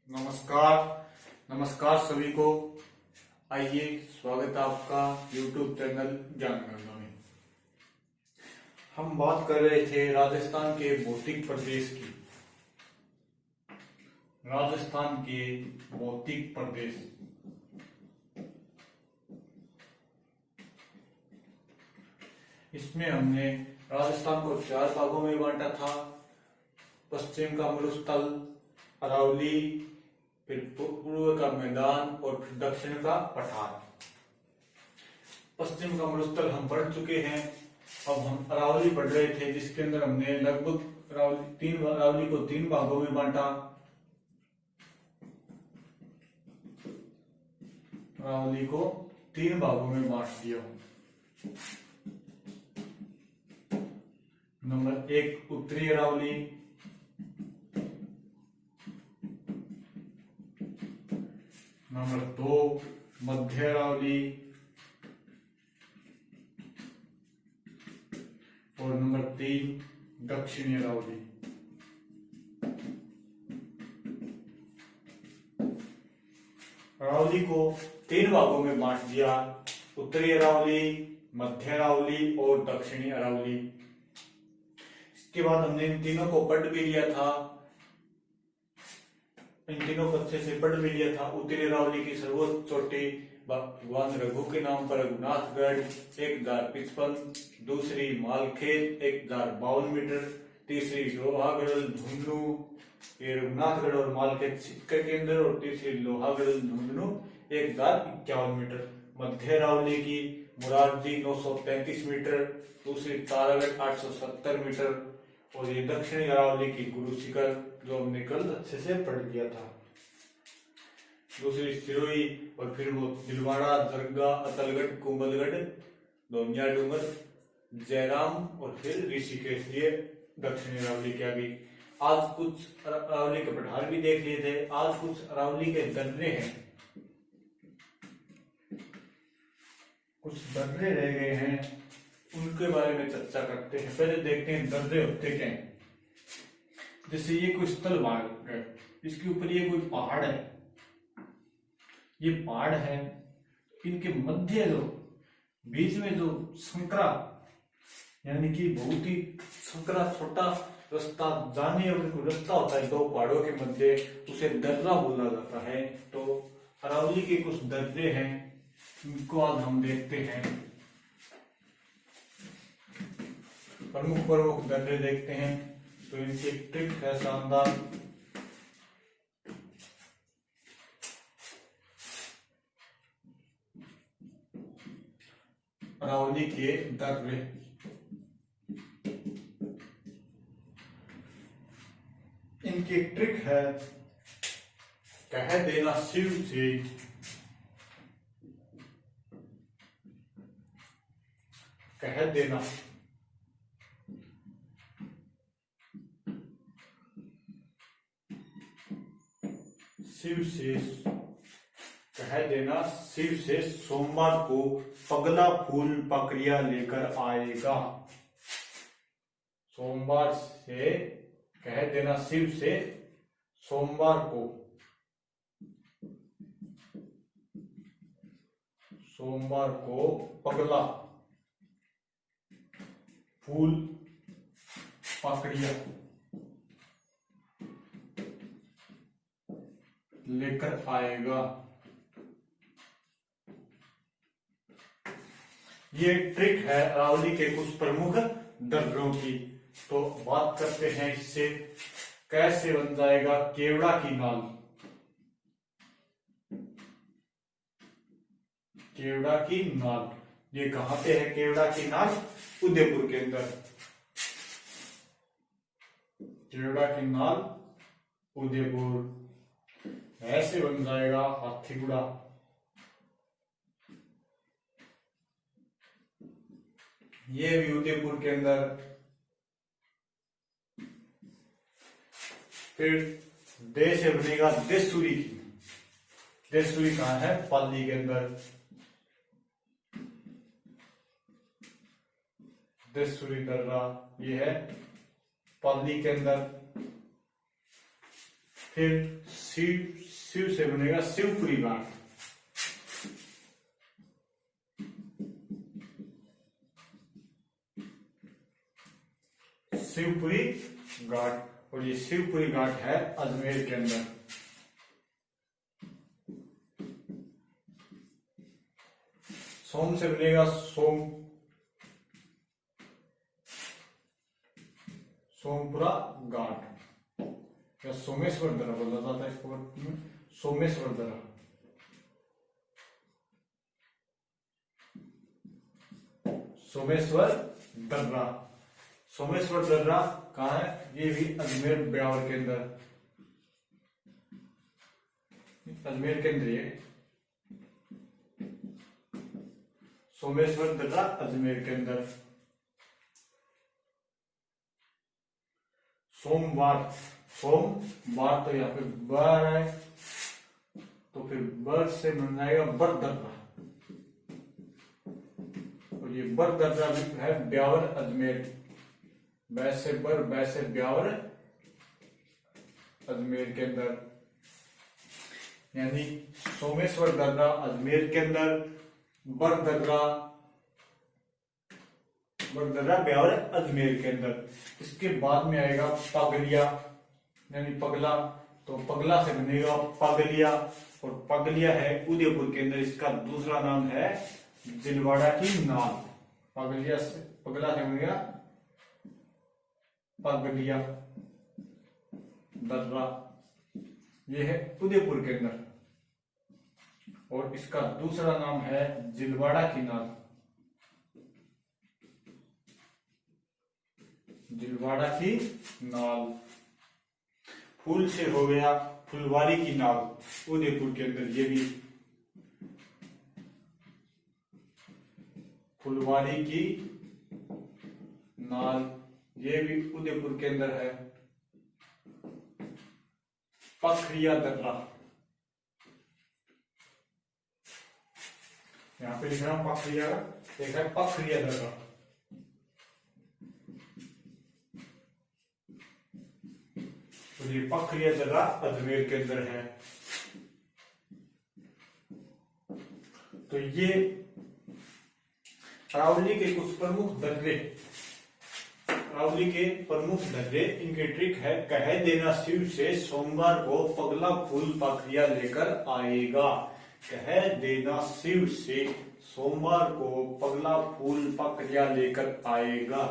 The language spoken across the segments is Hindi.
नमस्कार। नमस्कार सभी को। आइए, स्वागत है आपका YouTube चैनल ज्ञान गंगा में। हम बात कर रहे थे राजस्थान के भौतिक प्रदेश की। राजस्थान के भौतिक प्रदेश, इसमें हमने राजस्थान को 4 भागों में बांटा था। पश्चिम का मरुस्थल, अरावली, फिर पूर्व का मैदान और फिर दक्षिण का पठार। पश्चिम का मरुस्थल हम पढ़ चुके हैं। अब हम अरावली पढ़ रहे थे, जिसके अंदर हमने लगभग अरावली को 3 भागों में बांटा। अरावली को 3 भागों में बांट दिया। नंबर 1 उत्तरी अरावली, नंबर 2 मध्य अरावली और नंबर 3 दक्षिणी अरावली। अरावली को 3 भागों में बांट दिया, उत्तरी अरावली, मध्य अरावली और दक्षिणी अरावली। इसके बाद हमने इन तीनों को पढ़ भी लिया था। इन तीनों को अच्छे से पढ़ भी लिया था। उत्तरी अरावली की सर्वोच्च चोटी भगवान रघु के नाम पर रघुनाथगढ़ 1055, दूसरी मालखेत 1052 मीटर, तीसरी लोहागढ़ झुंझुनू, ये रघुनाथगढ़ और मालखेत शिक्षक केंद्र, और तीसरी लोहागढ़ झुंझुनू 1051 मीटर। मध्य अरावली की मुरारजी 933 मीटर, दूसरी तारागढ़ 870 मीटर, और ये दक्षिणी अरावली की गुरु शिखर, जो हमने कल अच्छे से पढ़ लिया था। दूसरी सिरोही, और फिर वो दिलवाड़ा, दरगाह, अतलगढ़, कुंभलगढ़, दोनिया डूंगर, जयराम और फिर ऋषिकेश, ये दक्षिणी अरावली की आ गई। आज कुछ अरावली के पठार भी देख लिए थे। आज कुछ अरावली के दर्रे हैं, कुछ दर्रे रह गए हैं, उनके बारे में चर्चा करते हैं। पहले देखते हैं दर्रे होते क्या हैं। जैसे ये कोई स्थल भाग है, इसके ऊपर ये कोई पहाड़ है, ये पहाड़ है, इनके मध्य जो बीच में जो संकरा, यानी कि बहुत ही संकरा छोटा रास्ता जाने और रास्ता होता है 2 पहाड़ों के मध्य, उसे दर्रा बोला जाता है। तो अरावली के कुछ दर्रे हैं, इनको आज हम देखते हैं। प्रमुख दर्रे देखते हैं। तो इनकी ट्रिक है शानदार। अरावली के दर्रे, इनकी ट्रिक है कह देना शिव से, कह देना शिव से, कह देना शिव से सोमवार को पगला फूल पकड़िया लेकर आएगा। सोमवार से कह देना शिव से सोमवार को, सोमवार को पगला फूल पकड़िया लेकर आएगा। ये ट्रिक है अरावली के कुछ प्रमुख दर्रों की। तो बात करते हैं इससे कैसे बन जाएगा केवड़ा की नाल। केवड़ा की नाल, ये कहां पे है केवड़ा की नाल? उदयपुर के अंदर। केवड़ा की नाल उदयपुर, ऐसे बन जाएगा हाथीगुड़ा। ये भी उदयपुर के अंदर। फिर देश बनेगा देशूरी की। देशूरी कहां है? पाली के अंदर। देशूरी दर्रा ये है पाली के अंदर। फिर शिव शिव से बनेगा शिवपुरी घाट, शिवपुरी घाट, और ये शिवपुरी घाट है अजमेर के अंदर। सोम से बनेगा सोमपुरा घाट या सोमेश्वर दर्रा बोला जाता है इसको, सोमेश्वर दर्रा। सोमेश्वर दर्रा, सोमेश्वर दर्रा कहाँ है? ये भी अजमेर ब्यावर के अंदर, अजमेर के अंदर ये सोमेश्वर दर्रा अजमेर के अंदर। सोमवार, सोमवार तो यहाँ पे बर है, तो फिर बर से बन जाएगा बरदर्रा, और ये बरदर्रा भी है ब्यावर अजमेर, वैसे बर वैसे ब्यावर अजमेर के अंदर। यानी सोमेश्वर दर्रा अजमेर के अंदर, बरदर्रा ब्यावर अजमेर के अंदर। इसके बाद में आएगा पगलिया यानी पगला, तो पगला से बनेगा पगलिया, और पगलिया है उदयपुर के अंदर, इसका दूसरा नाम है जिलवाड़ा की नाल। पगला से बनेगा पगलिया दर्रा, ये है उदयपुर के अंदर, और इसका दूसरा नाम है जिलवाड़ा की नाल, जिलवाड़ा की नाल। फूल से हो गया फुलवारी की नाल, उदयपुर के अंदर, ये भी फुलवारी की नाल, ये भी उदयपुर के अंदर है। पखरिया दर्रा, यहां पे लिख रहा हूं पखरिया का, देखा है पखरिया दर्रा। तो ये पखरिया दर्रा अजमेर के अंदर है। तो ये अरावली के कुछ प्रमुख दर्रे, अरावली के प्रमुख दर्रे, इनकी ट्रिक है कह देना शिव से सोमवार को पगला फूल पखरिया लेकर आएगा। कह देना शिव से सोमवार को पगला फूल पखरिया लेकर आएगा।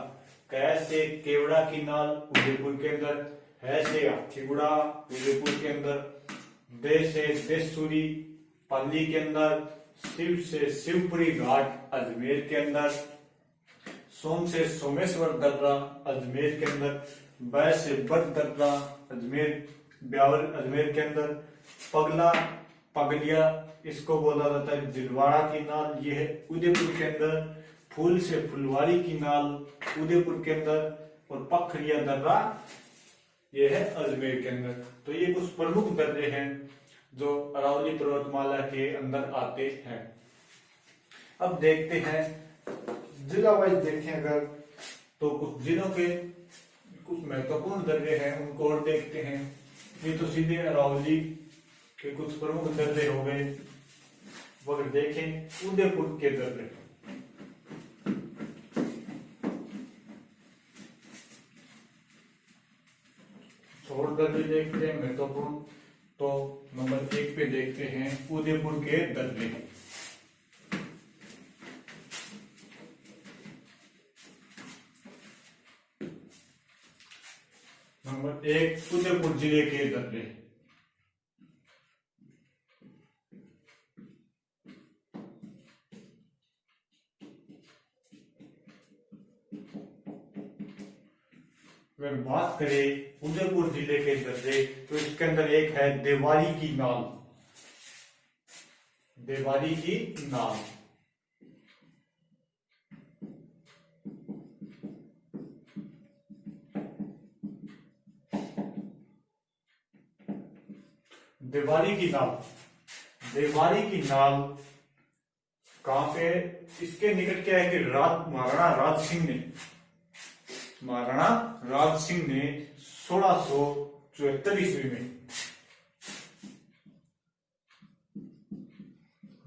कैसे केवड़ा की नाल उदयपुर के अंदर, ऐसे हाथीगुड़ा उदयपुर के अंदर, दे से देसूरी पाली के अंदर, शिव से शिवपुरी घाट अजमेर के अंदर, सोम से सोमेश्वर दर्रा अजमेर के अंदर, बै से बद दर्रा अजमेर ब्यावर अजमेर के अंदर, पगला पगलिया इसको बोला जाता है जिलवाड़ा की नाल, ये है उदयपुर के अंदर। फूल से फुलवारी की नाल उदयपुर के अंदर, और पखरिया दर्रा ये है अजमेर के अंदर। तो ये कुछ प्रमुख दर्रे हैं जो अरावली पर्वतमाला के अंदर आते हैं। अब देखते हैं जिला वाइज, देखें अगर तो कुछ जिलों के कुछ महत्वपूर्ण दर्रे हैं उनको और देखते हैं। ये तो सीधे अरावली के कुछ प्रमुख दर्रे हो गए। अगर देखें उदयपुर के दर्रे, छोड़ दर्रे देखते हैं महत्वपूर्ण, तो नंबर 1 पे देखते हैं उदयपुर के दर्रे। नंबर 1 उदयपुर जिले के दर्रे। अगर बात करें उदयपुर जिले के दर्रे, तो इसके अंदर एक है देवारी की नाल, देवारी की नाल। देवारी की नाल, देवारी की नाल कहां पे? इसके निकट क्या है कि महाराणा राज सिंह ने 1674 ईस्वी में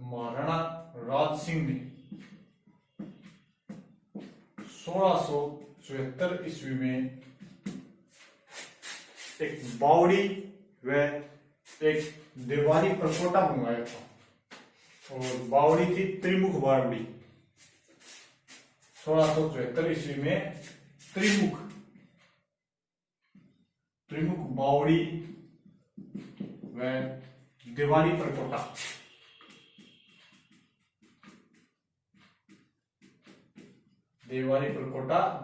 महाराणा राज सिंह ने 1674 ईस्वी में एक बावड़ी व एक देवारी परकोटा बनवाया था और बावड़ी थी त्रिमुख बावड़ी। 1674 ईस्वी में त्रिमुख बावड़ी व देवारी परकोटा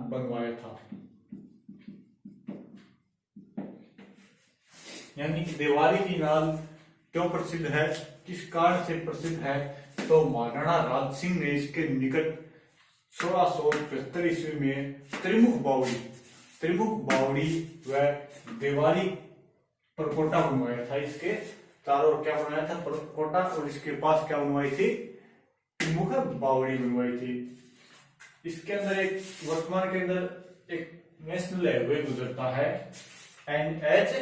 बनवाया था। यानी कि देवारी की नाल क्यों प्रसिद्ध है, किस कारण से प्रसिद्ध है, तो महाराणा राज सिंह ने इसके निकट 1674 ईस्वी में त्रिमुख बावड़ी व देवारी परकोटा बनवाया था। इसके चारों ओर क्या बनाया था, परकोटा, और इसके पास क्या बनवाई थी, त्रिमुख बावड़ी बनवाई थी। इसके अंदर एक वर्तमान के अंदर एक नेशनल हाईवे गुजरता है, NH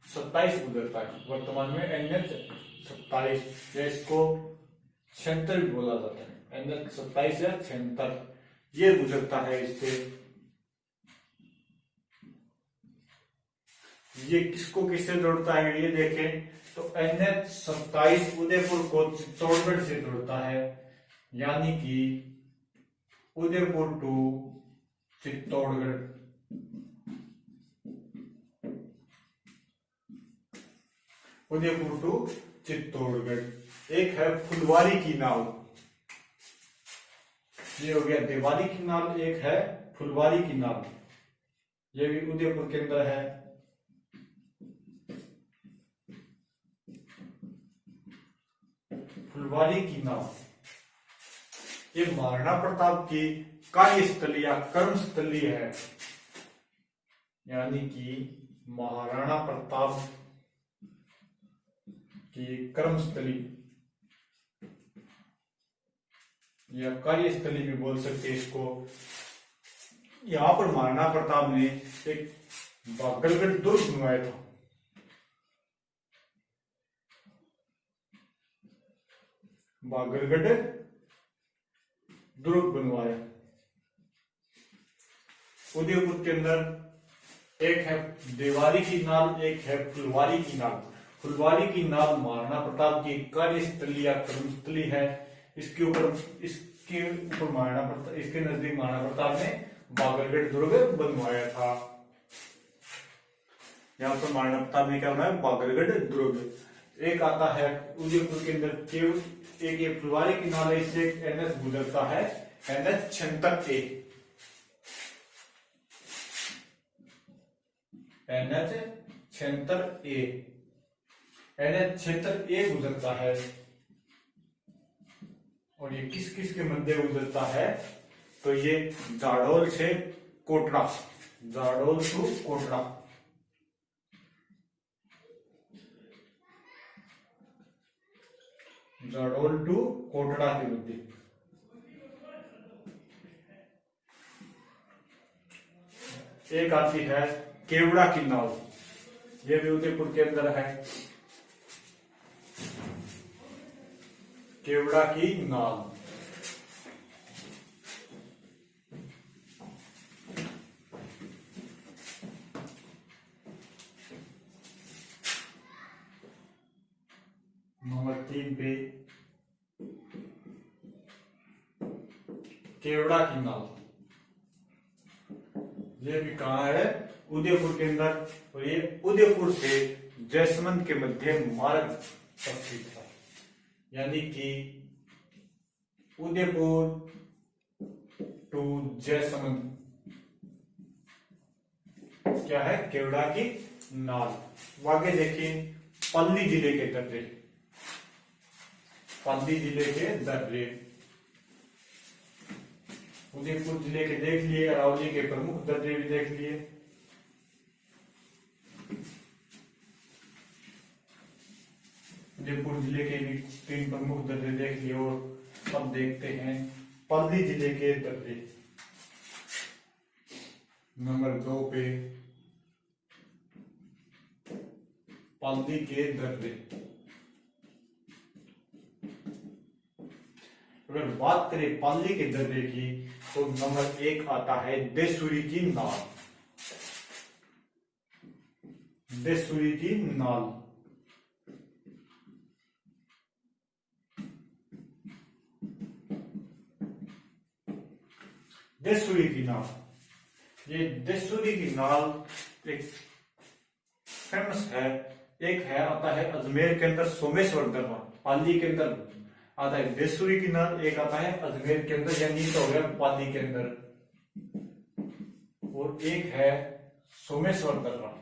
27 गुजरता है। वर्तमान में NH 27, या इसको 76 भी बोला जाता है। NH 27 या 76 ये गुजरता है इससे। ये किसको किससे जोड़ता है, ये देखें तो NH 27 उदयपुर को चित्तौड़गढ़ से जोड़ता है। यानी कि उदयपुर टू चित्तौड़गढ़, उदयपुर टू चित्तौड़गढ़। एक है फुलवारी की नाव, ये हो गया देवारी की नाव, एक है फुलवारी की नाव, ये भी उदयपुर के अंदर है। फुलवारी की नाव ये महाराणा प्रताप की कार्यस्थली या कर्मस्थली है। यानी कि महाराणा प्रताप की कर्मस्थली या कार्यस्थली भी बोल सकते हैं इसको। यहां पर महाराणा प्रताप ने एक बागलगढ़ दुर्ग बनवाया था। बागलगढ़ दुर्ग बनवाया। उदयपुर के अंदर एक है देवारी की नाव, एक है फुलवारी की नाव। फुलवारी की नाव महाराणा प्रताप की कार्यस्थली या कर्मस्थली है। इसके ऊपर महाराणा प्रताप, इसके नजदीक महाराणा प्रताप ने बागलगढ़ दुर्ग बनवाया था। यहाँ पर महाराणा प्रताप ने क्या बनाया, बागलगढ़ दुर्ग। एक आता है उदयपुर के अंदर केवल एक, ये फुलवारी की नाव है, इससे NH गुजरता है, NH 76A, NH 76A, NH 76A गुजरता है। और ये किस किस के मध्य गुजरता है, तो ये जाडौल से कोटड़ा, जाडौल टू कोटड़ा, जाडौल टू कोटड़ा के मध्य। एक आती है केवड़ा की नाव, ये भी उदयपुर के अंदर है। केवड़ा की नाव नंबर 3 पे केवड़ा की नाव, ये भी कहाँ है, उदयपुर के अंदर। और ये उदयपुर से जयसमंद के मध्य मार्ग पर स्थित है। यानी कि उदयपुर टू जयसमंद क्या है, केवड़ा की नाव। आगे देखिए पल्ली जिले के दर्रे, पल्ली जिले के दर्रे। उदयपुर जिले के देख लिए, अरावली के प्रमुख दर्रे भी देख लिए। उदयपुर जिले के भी 3 प्रमुख दर्रे देख लिए, और अब देखते हैं पल्ली जिले के दर्रे। नंबर 2 पे पाली के दर्रे। अगर बात करें पाली के दर्रे की तो नंबर 1 आता है देसूरी की नाल। देसूरी की नाल, देसूरी की नाल, ये देसूरी की नाल एक फेमस है। एक है आता है अजमेर के अंदर सोमेश्वर दरबार, पाली के अंदर आता है देसूरी की नाल, एक आता है अजमेर के अंदर, यानी तो हो गया पाली के अंदर, और एक है सोमेश्वर दरबार,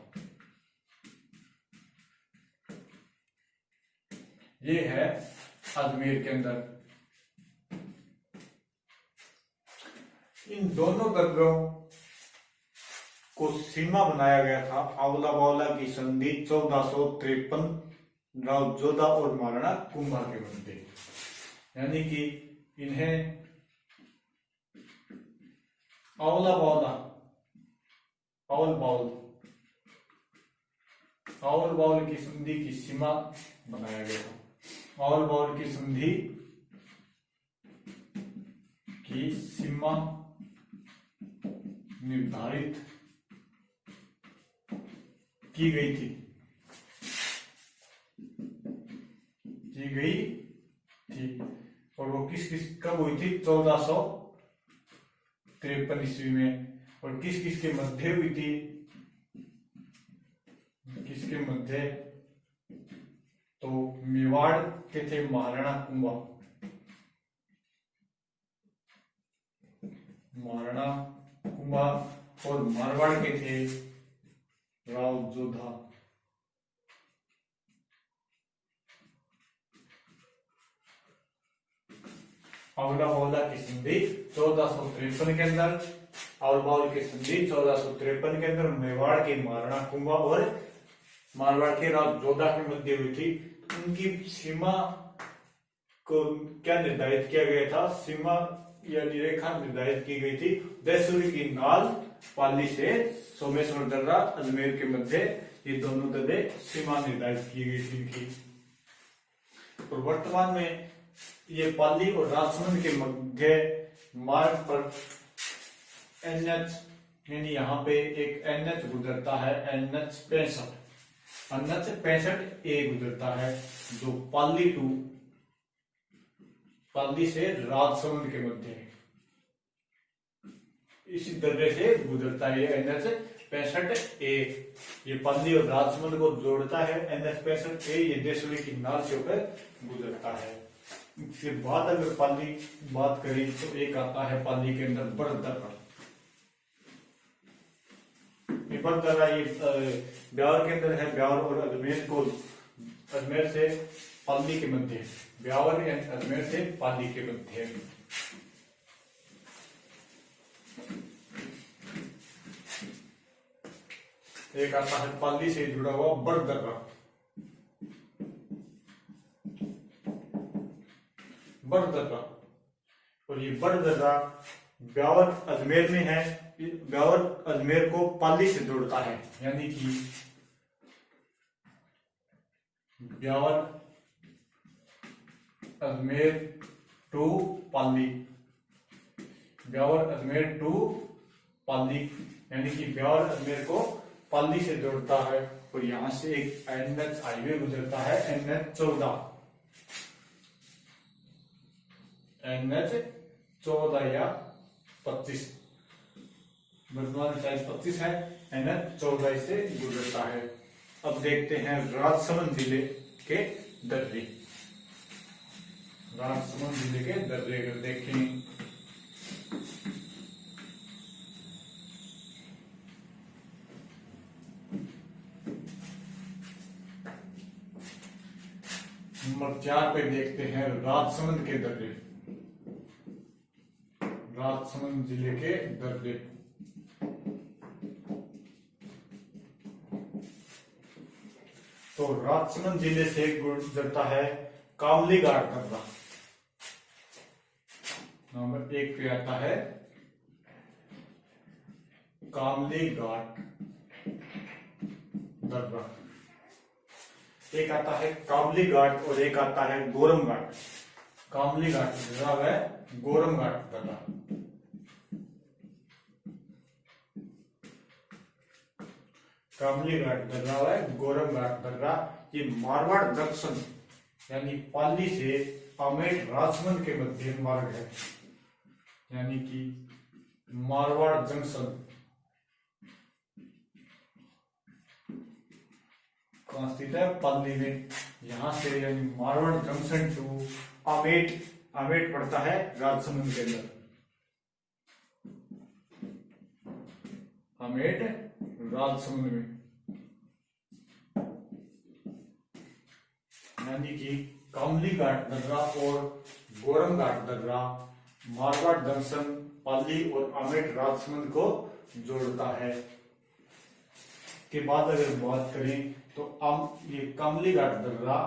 ये है अजमेर के अंदर। इन दोनों दर्रों को सीमा बनाया गया था आंवला बावला की संधि 1453 राव जोधा और महाराणा कुंभा के मध्य, यानी कि इन्हें आंवला बावला, आंवल बावल की संधि की सीमा बनाया गया था। आंवल बावल की संधि की सीमा निर्धारित की गई थी, और वो किस कब हुई थी? 1453 ईस्वी में। और किस किस के मध्य हुई थी? किसके मध्य? तो मेवाड़ के थे महाराणा कुंभा, और मारवाड़ के थे राव जोधा। आंवला बावला की संधि 1453 के अंदर, आंवल बावल की संधि 1453 के अंदर मेवाड़ के महाराणा कुंभा और मारवाड़ के राव जोधा के मध्य हुई थी। उनकी सीमा को क्या निर्धारित किया गया था? सीमा यानी रेखा निर्धारित की गई थी देसूरी की नाल, पाली से सोमेश्वर दर्रा, अजमेर के मध्य, ये दोनों दर्रे सीमा निर्धारित की गई थी इनकी। और वर्तमान में ये पाली और राजसमंद के मध्य मार्ग पर NH, यानी यहाँ पे एक NH गुजरता है, NH 65A गुजरता है, जो पाली से राजसमंद के मध्य है। इसी दर्रे से गुजरता है ये NH 65A। ये पाली और राजसमंद को जोड़ता है NH 65A, ये देसूरी की नाल से होकर गुजरता है। इसके बाद अगर पाली बात करें तो एक आता है पाली के अंदर बड़ दर्रा। बड़ दर्रा ये ब्यावर के अंदर है, ब्यावर और अजमेर से पाली के मध्य, ब्यावर अजमेर से पाली के मध्य। एक आता है पाली से जुड़ा हुआ बड़ दर्रा। और ये बड़ दर्रा ब्यावर अजमेर में है, ब्यावर अजमेर को पाली से जोड़ता है, यानी कि ब्यावर अजमेर टू पाली, ब्यावर अजमेर टू पाली, यानी कि ब्यावर अजमेर को पाली से जोड़ता है। और यहां से एक NH हाईवे गुजरता है, NH 14 या 25, वर्तमान शायद 25 है, NH 14 से गुजरता है। अब देखते हैं राजसमंद जिले के दर्रे। राजसमंद जिले के दर्रे अगर देखें नंबर 4 पे देखते हैं राजसमंद के दर्रे। राजसमंद जिले के दर्रे। तो राजसमंद जिले से गुजरता है कामली घाट दर्रा, नंबर 1 पे आता है कामली घाट दर्रा। एक आता है कामली घाट और एक आता है गोरम घाट। कामली घाट दर्रा व गोरम घाट दर्रा। कामली घाट दर्रा व गोरम घाट दर्रा ये मारवाड़ जंक्शन यानी पाली से आमेर राजमंद के मध्य मार्ग है। यानी कि मारवाड़ जंक्शन कहां स्थित है? पाली में। यहां से यानी मारवाड़ जंक्शन टू आमेट, आमेट पड़ता है राजसमंद के अंदर। आमेट राजसमंद में। यानी कि कामली घाट दर्रा और गोरम घाट दर्रा मारवाड़ जंक्शन पाली और आमेट राजसमंद को जोड़ता है। के बाद अगर बात करें तो ये कामली घाट दर्रा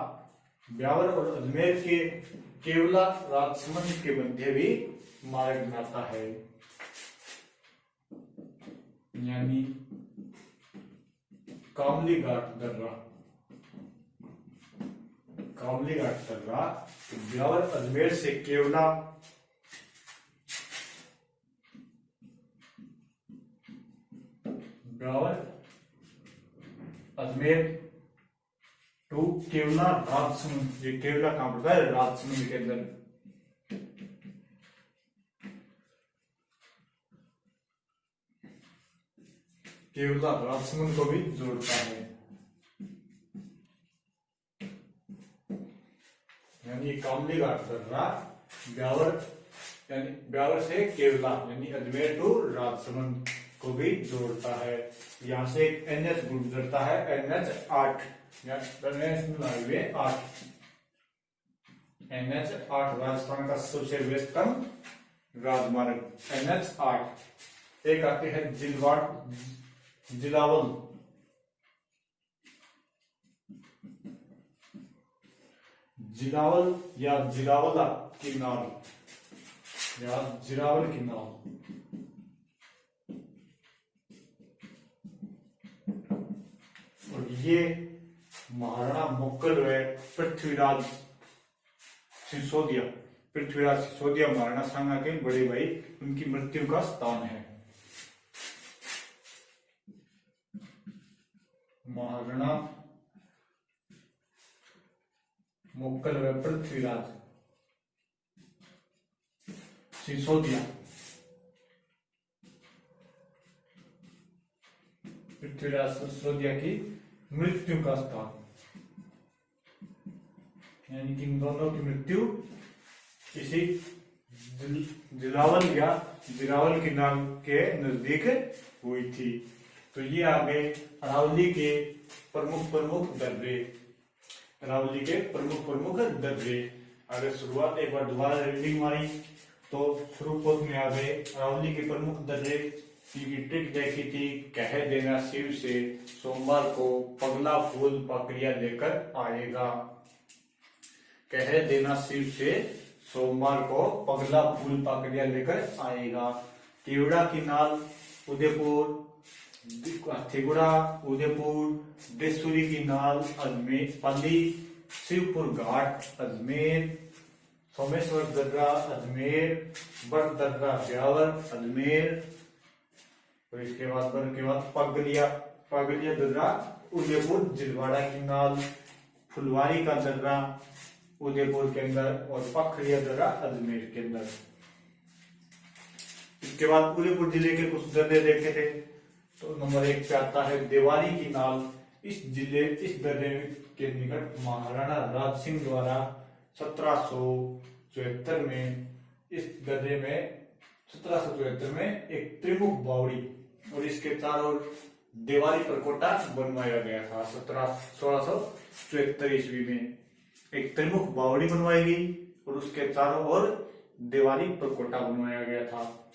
ब्यावर और अजमेर के केवला राजसमंद के मध्य भी मार्ग बनाता है। यानी कामली घाट दर्रा, कामली घाट दर्रा ब्यावर अजमेर से केवला ब्यावर अजमेर टू केवला राजसमंद। ये केवला कहां पड़ता है? राजसमंद के अंदर। केवला राजसमंद को भी जोड़ता है। यानी कामली घाट दर्रा ब्यावर यानी ब्यावर से केवला यानी अजमेर टू राजसमंद को भी जोड़ता है। यहां से एक एनएच गुजरता है, NH8 national highway 8। NH8 Rajasthan का सबसे व्यस्तम राजमार्ग NH8। एक आते हैं जिलावल, जिलावल या जिलावला की नाल या जिलावल की नाल। और ये महाराणा मुक्कल व पृथ्वीराज सिसोदिया, पृथ्वीराज सिसोदिया महाराणा सांगा के बड़े भाई, उनकी मृत्यु का स्थान है। महाराणा मुक्कल व पृथ्वीराज सिसोदिया, पृथ्वीराज सिसोदिया की मृत्यु का स्थान। यानी कि इन दोनों की मृत्यु किसी जिलावल या जिलावल के नाम के नजदीक हुई थी। तो ये आगे अरावली के प्रमुख प्रमुख दर्रे, अरावली के प्रमुख प्रमुख दर्रे। अगर शुरुआत एक बार दोबारा रीडिंग मारी तो शुरुआत में आ गए अरावली के प्रमुख दर्रे की ट्रिक देखी थी। कह देना शिव से सोमवार को पगला फूल पकड़िया लेकर आएगा। कह देना शिव से सोमवार को पगला फूल पकड़िया लेकर आएगा। केवड़ा की नाल उदयपुर, हथीगुड़ा उदयपुर, देसूरी की नाल अजमेर पाली, शिवपुर घाट अजमेर, सोमेश्वर दर्रा अजमेर, बड़ दर्रा ब्यावर अजमेर। और इसके बाद पगलिया, पगलिया दर्रा उदयपुर जिलवाड़ा की नाल, फुलवारी का दर्रा उदयपुर के अंदर और पखड़िया दर्रा अजमेर के अंदर। इसके बाद उदयपुर जिले के कुछ दर्रे देखे थे। तो नंबर 1 पे आता है देवारी की नाल। इस दर्रे के निकट महाराणा राज सिंह द्वारा 1774 में इस दर्रे में 1774 में एक त्रिमुख बावड़ी और इसके चारों ओर देवारी परकोटा बनवाया गया था। 1674 ईस्वी में एक त्रिमुख बावड़ी बनवाई गई और उसके चारों ओर देवारी परकोटा बनवाया गया था।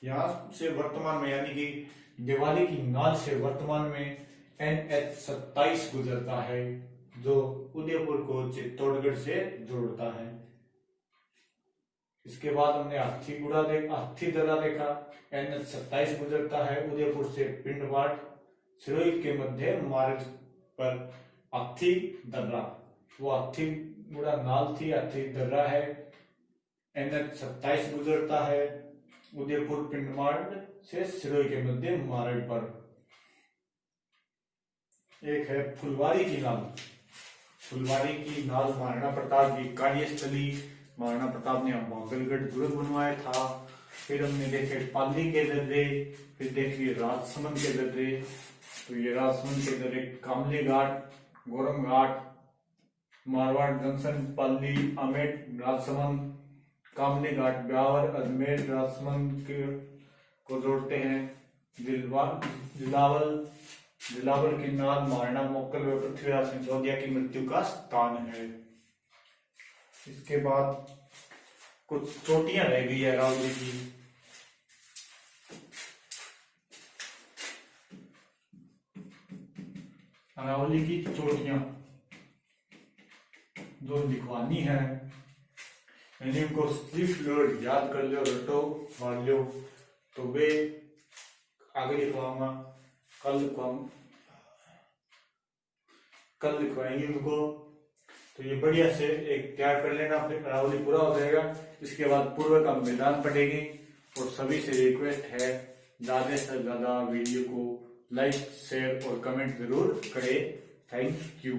यहाँ से वर्तमान में यानी कि देवाली की नाल से वर्तमान में NH27 गुजरता है जो उदयपुर को चित्तौड़गढ़ से जोड़ता है। इसके बाद हमने हाथी दर्रा देखा। NH27 गुजरता है उदयपुर से पिंडवाट सिरोही के मध्य मार्ग पर हाथी दर्रा, वो हाथी गुड़ा नाल थी, हाथी दर्रा है। NH 27 गुजरता है उदयपुर पिंड मार्ग से सिरोही के मध्य मार्ग पर। एक है फुलवारी की नाल। फुलवारी की नाल महाराणा प्रताप की कार्यस्थली, महाराणा प्रताप ने मंगलगढ़ दुर्ग बनवाया था। फिर हमने देखे पाली के दर्रे, फिर देखिए राजसमंद के दर्रे। तो ये राजसमंद के दर्रे कामली घाट, गोरम घाट, मारवाड़ जंक्शन, पाली, आमेर, राजसमंद, कामली घाट, ब्यावर, अजमेर, राजसमंद को जोड़ते हैं। दिलावर की नाल महाराणा मोक्कल व पृथ्वीराज सिंह की मृत्यु का स्थान है। इसके बाद कुछ चोटियां रह गई है अरावली की। अरावली की चोटियां जो लिखवानी है, यानी उनको सिर्फ लोग याद कर लो, रटो, मान लो, तो वे आगे लिखवाऊंगा, कल लिखवाएंगे उनको। तो ये बढ़िया से एक तैयार कर लेना, फिर अरावली पूरा हो जाएगा। इसके बाद पूर्व का मैदान पड़ेगी। और सभी से रिक्वेस्ट है, ज्यादा से ज्यादा वीडियो को लाइक, शेयर और कमेंट जरूर करें। Thank you.